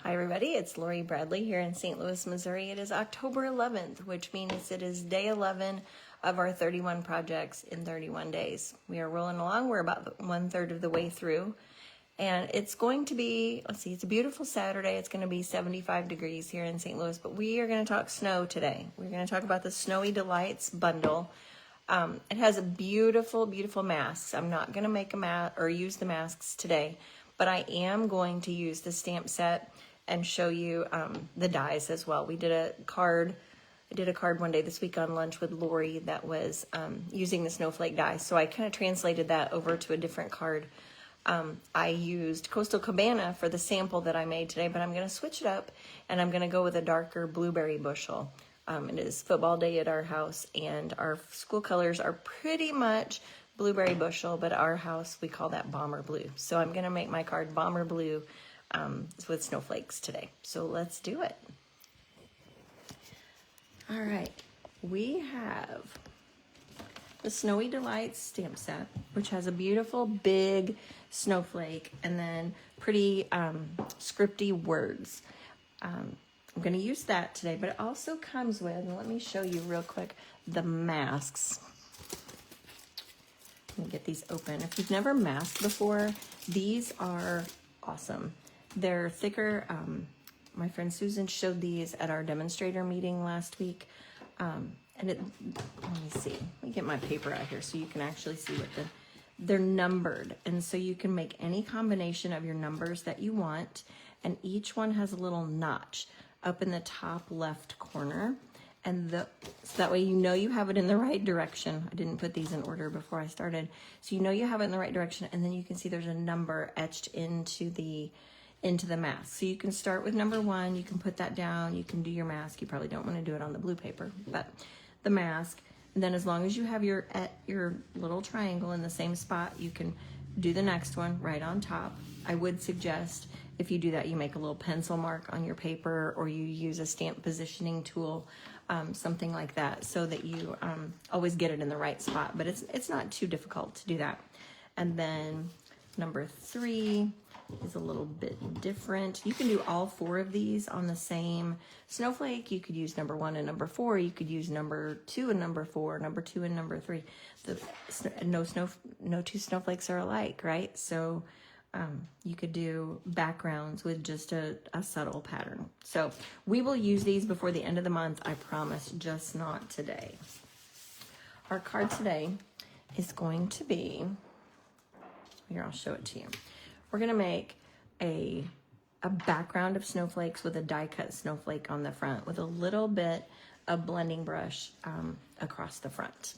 Hi everybody, it's Lori Bradley here in St. Louis, Missouri. It is October 11th, which means it is day 11 of our 31 projects in 31 days. We are rolling along. We're about 1/3 of the way through. And it's going to be, let's see, it's a beautiful Saturday. It's going to be 75 degrees here in St. Louis, but we are going to talk snow today. We're going to talk about the Snowy Delights bundle. It has a beautiful, beautiful masks. I'm not going to make a mask or use the masks today, but I am going to use the stamp set and show you the dies as well. I did a card one day this week on lunch with Lori that was using the snowflake dies. So I kind of translated that over to a different card. I used Coastal Cabana for the sample that I made today, but I'm going to switch it up and I'm going to go with a darker blueberry bushel. It is football day at our house and our school colors are pretty much blueberry bushel, but our house, we call that bomber blue. So I'm going to make my card bomber blue with snowflakes today. So let's do it. All right, we have the Snowy Delights stamp set, which has a beautiful big snowflake and then pretty scripty words. I'm going to use that today, but it also comes with, and let me show you real quick, the masks. Let me get these open. If you've never masked before, these are awesome. They're thicker. My friend Susan showed these at our demonstrator meeting last week. And let me see. Let me get my paper out here so you can actually see what they're numbered. And so you can make any combination of your numbers that you want. And each one has a little notch up in the top left corner. And so that way you know you have it in the right direction. I didn't put these in order before I started. So you know you have it in the right direction. And then you can see there's a number etched into the mask. So you can start with number 1, you can put that down, you can do your mask. You probably don't want to do it on the blue paper, but the mask. And then as long as you have your little triangle in the same spot, you can do the next one right on top. I would suggest if you do that, you make a little pencil mark on your paper or you use a stamp positioning tool, something like that, so that you always get it in the right spot, but it's not too difficult to do that. And then number 3 is a little bit different. You can do all 4 of these on the same snowflake. You could use number 1 and number 4. You could use number 2 and number 4, number 2 and number 3. No 2 snowflakes are alike, right? So you could do backgrounds with just a subtle pattern. So we will use these before the end of the month, I promise, just not today. Our card today is going to be, here, I'll show it to you. We're going to make a background of snowflakes with a die cut snowflake on the front with a little bit of blending brush across the front.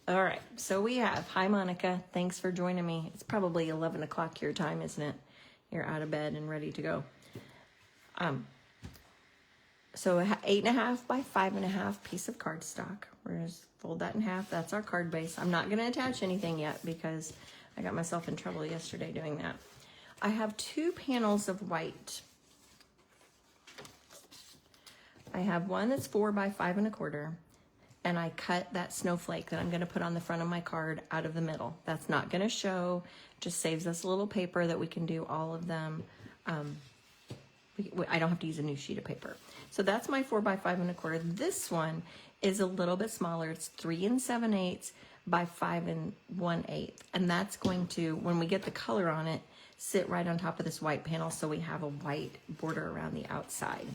All right, so we have, hi Monica, thanks for joining me. It's probably 11 o'clock your time, isn't it? You're out of bed and ready to go. So 8.5 by 5.5 piece of cardstock. We're going to fold that in half. That's our card base. I'm not going to attach anything yet because I got myself in trouble yesterday doing that. I have 2 panels of white. I have one that's 4 by 5 1/4, and I cut that snowflake that I'm going to put on the front of my card out of the middle. That's not going to show, just saves us a little paper that we can do all of them. I don't have to use a new sheet of paper. So that's my 4 by 5 1/4. This one is a little bit smaller. It's 3 7/8 by 5 1/8. And that's going to, when we get the color on it, sit right on top of this white panel so we have a white border around the outside.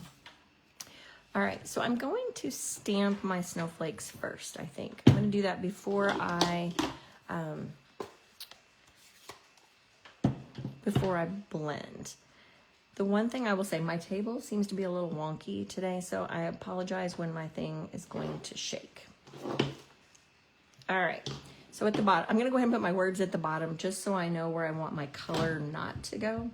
All right, so I'm going to stamp my snowflakes first, I think. I'm going to do that before I blend. The one thing I will say, my table seems to be a little wonky today, so I apologize when my thing is going to shake. All right, so at the bottom, I'm going to go ahead and put my words at the bottom just so I know where I want my color not to go.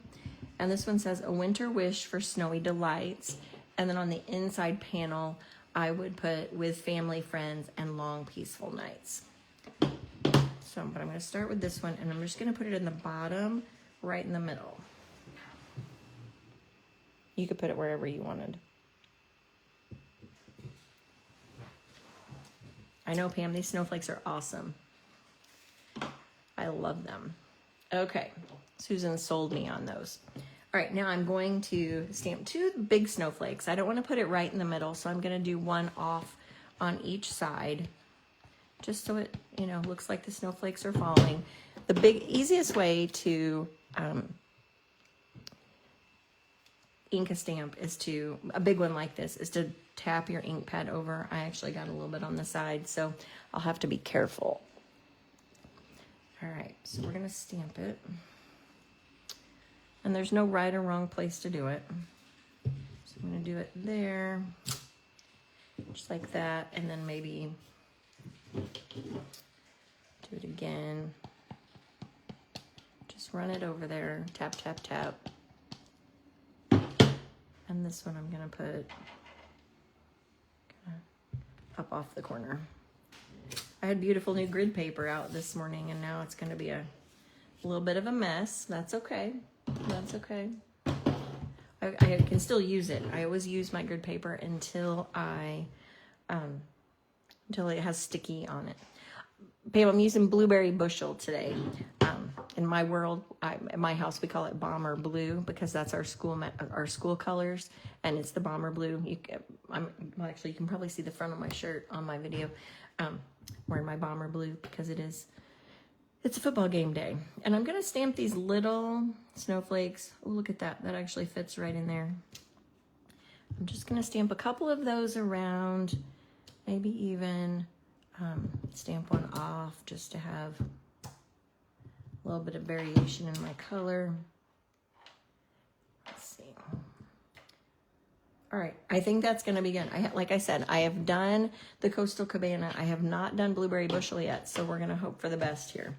And this one says, a winter wish for snowy delights. And then on the inside panel, I would put with family, friends, and long, peaceful nights. So, but I'm going to start with this one, and I'm just going to put it in the bottom, right in the middle. You could put it wherever you wanted. I know, Pam, these snowflakes are awesome. I love them. Okay, Susan sold me on those. All right, now I'm going to stamp 2 big snowflakes. I don't want to put it right in the middle, so I'm going to do one off on each side, just so it, looks like the snowflakes are falling. The easiest way to ink a stamp is a big one like this, is to tap your ink pad over. I actually got a little bit on the side, so I'll have to be careful. All right, so we're gonna stamp it. And there's no right or wrong place to do it. So I'm gonna do it there, just like that, and then maybe do it again. Just run it over there, tap, tap, tap. And this one I'm gonna put up off the corner. I had beautiful new grid paper out this morning, and now it's gonna be a little bit of a mess. That's okay, that's okay. I can still use it. I always use my grid paper until until it has sticky on it. Babe, I'm using blueberry bushel today. In my world, at my house, we call it bomber blue because that's our school colors, and it's the bomber blue. Actually, you can probably see the front of my shirt on my video. Wearing my bomber blue because it's a football game day. And I'm gonna stamp these little snowflakes. Oh, look at that. That actually fits right in there. I'm just gonna stamp a couple of those around, maybe even stamp one off just to have a little bit of variation in my color. Let's see. All right, I think that's gonna be good. Like I said, I have done the Coastal Cabana. I have not done Blueberry Bushel yet, so we're gonna hope for the best here.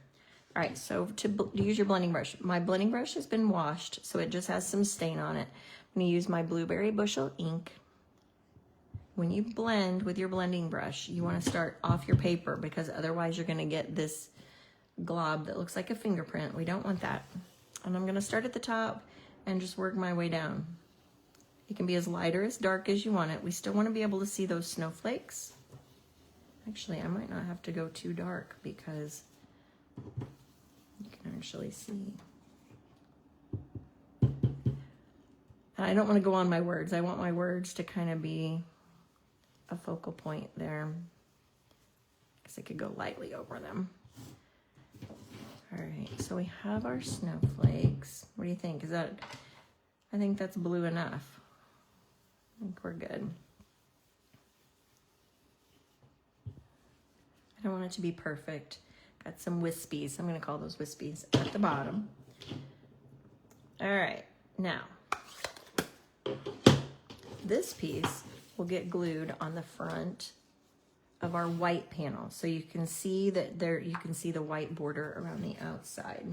All right, so to use your blending brush, my blending brush has been washed, so it just has some stain on it. I'm gonna use my Blueberry Bushel ink. When you blend with your blending brush, you wanna start off your paper because otherwise you're gonna get this glob that looks like a fingerprint. We don't want that. And I'm gonna start at the top and just work my way down. It can be as light or as dark as you want it. We still want to be able to see those snowflakes. Actually, I might not have to go too dark because you can actually see. And I don't want to go on my words. I want my words to kind of be a focal point there because I could go lightly over them. All right, so we have our snowflakes. What do you think? I think that's blue enough. I think we're good. I don't want it to be perfect. Got some wispies. I'm gonna call those wispies at the bottom. All right, now, this piece will get glued on the front of our white panel. So you can see that you can see the white border around the outside.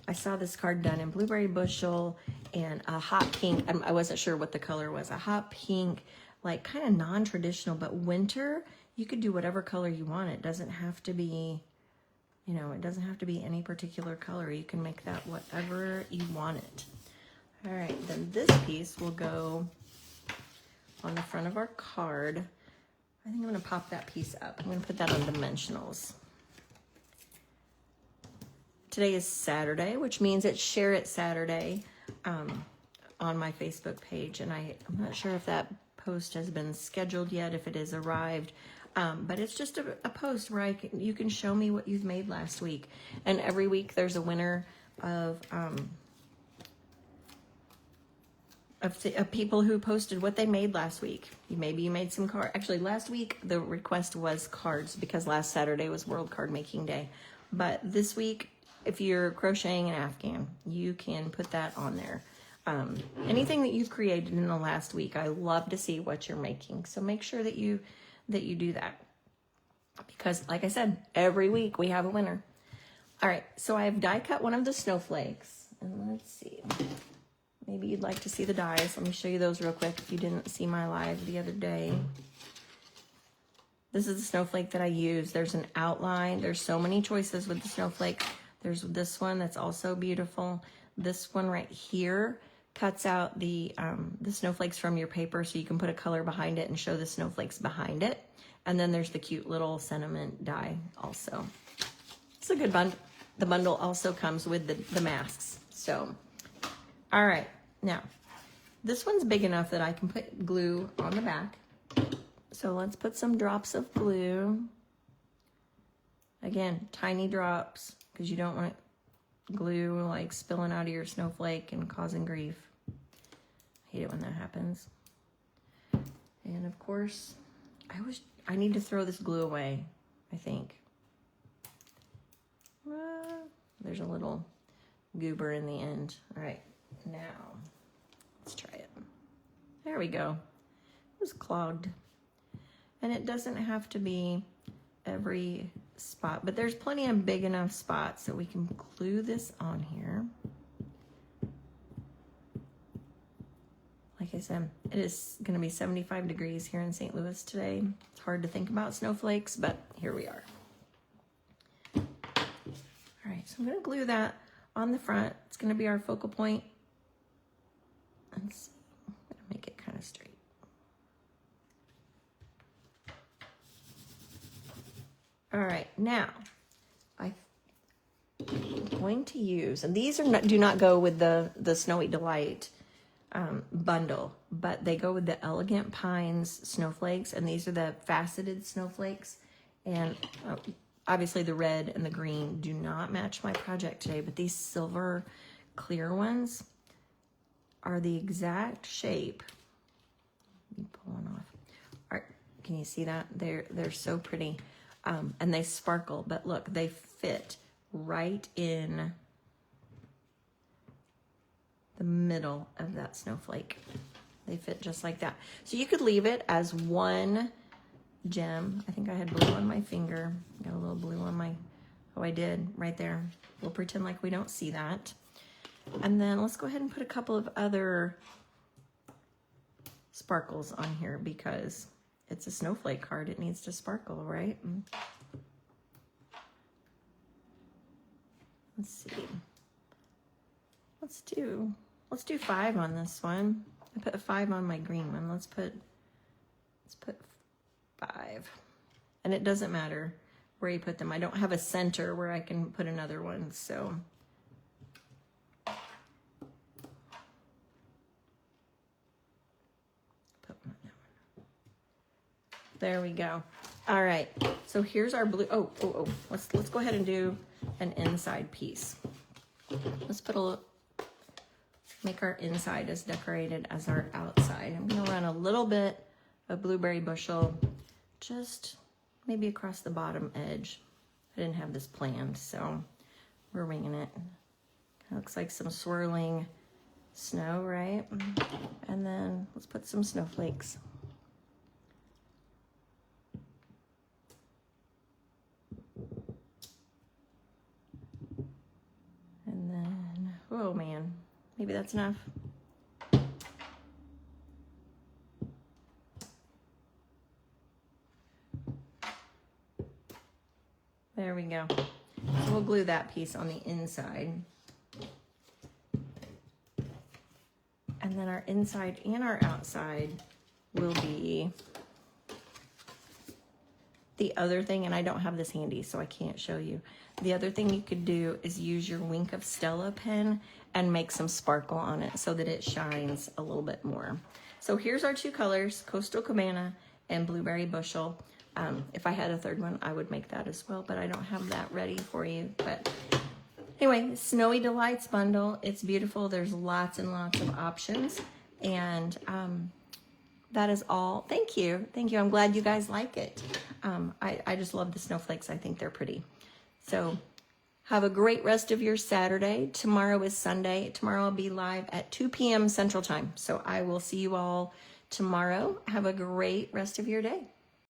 I saw this card done in Blueberry Bushel and a hot pink. I wasn't sure what the color was. A hot pink, like kind of non-traditional, but winter, you could do whatever color you want. It doesn't have to be, it doesn't have to be any particular color. You can make that whatever you want it. All right, then this piece will go on the front of our card. I think I'm gonna pop that piece up. I'm gonna put that on dimensionals. Today is Saturday, which means it's Share It Saturday on my Facebook page. And I'm not sure if that post has been scheduled yet, if it has arrived. But it's just a post where you can show me what you've made last week. And every week there's a winner of people who posted what they made last week. Maybe you made some cards. Actually, last week the request was cards because last Saturday was World Card Making Day. But this week, if you're crocheting an Afghan, you can put that on there. Anything that you've created in the last week, I love to see what you're making. So make sure that you do that. Because like I said, every week we have a winner. All right, so I have die cut one of the snowflakes. And let's see. Maybe you'd like to see the dies. Let me show you those real quick if you didn't see my live the other day. This is the snowflake that I use. There's an outline. There's so many choices with the snowflake. There's this one that's also beautiful. This one right here cuts out the snowflakes from your paper so you can put a color behind it and show the snowflakes behind it. And then there's the cute little sentiment die also. It's a good the bundle also comes with the masks. So, all right, now this one's big enough that I can put glue on the back. So let's put some drops of glue. Again, tiny drops, because you don't want glue like spilling out of your snowflake and causing grief. I hate it when that happens. And of course, I need to throw this glue away, I think. There's a little goober in the end. All right, now let's try it. There we go. It was clogged. And it doesn't have to be every spot, but there's plenty of big enough spots that we can glue this on here. Like I said, it is going to be 75 degrees here in St. Louis today. It's hard to think about snowflakes, but here we are. All right, so I'm going to glue that on the front. It's going to be our focal point. Let's see. I'm going to make it kind of straight. All right, now I'm going to use, and these are not, do not go with the Snowy Delight bundle, but they go with the Elegant Pines snowflakes, and these are the Faceted Snowflakes. And obviously the red and the green do not match my project today, but these silver clear ones are the exact shape. Let me pull one off. All right, can you see that? They're so pretty. And they sparkle, but look, they fit right in the middle of that snowflake. They fit just like that. So you could leave it as one gem. I think I had blue on my finger. Got a little blue on my, oh, I did right there. We'll pretend like we don't see that. And then let's go ahead and put a couple of other sparkles on here because it's a snowflake card. It needs to sparkle, right? Let's see. Let's do 5 on this one. I put a 5 on my green one. Let's put 5. And it doesn't matter where you put them. I don't have a center where I can put another one, so. There we go. All right, so here's our blue. Let's go ahead and do an inside piece. Let's make our inside as decorated as our outside. I'm gonna run a little bit of blueberry bushel, just maybe across the bottom edge. I didn't have this planned, so we're winging it. Looks like some swirling snow, right? And then let's put some snowflakes. And then, oh man, maybe that's enough. There we go. So we'll glue that piece on the inside. And then our inside and our outside will be the other thing, and I don't have this handy, so I can't show you. The other thing you could do is use your Wink of Stella pen and make some sparkle on it so that it shines a little bit more. So here's our 2 colors, Coastal Cabana and Blueberry Bushel. If I had a third one, I would make that as well, but I don't have that ready for you. But anyway, Snowy Delights bundle. It's beautiful. There's lots and lots of options. And that is all. Thank you. Thank you. I'm glad you guys like it. I just love the snowflakes. I think they're pretty. So have a great rest of your Saturday. Tomorrow is Sunday. Tomorrow I'll be live at 2 p.m. Central Time. So I will see you all tomorrow. Have a great rest of your day.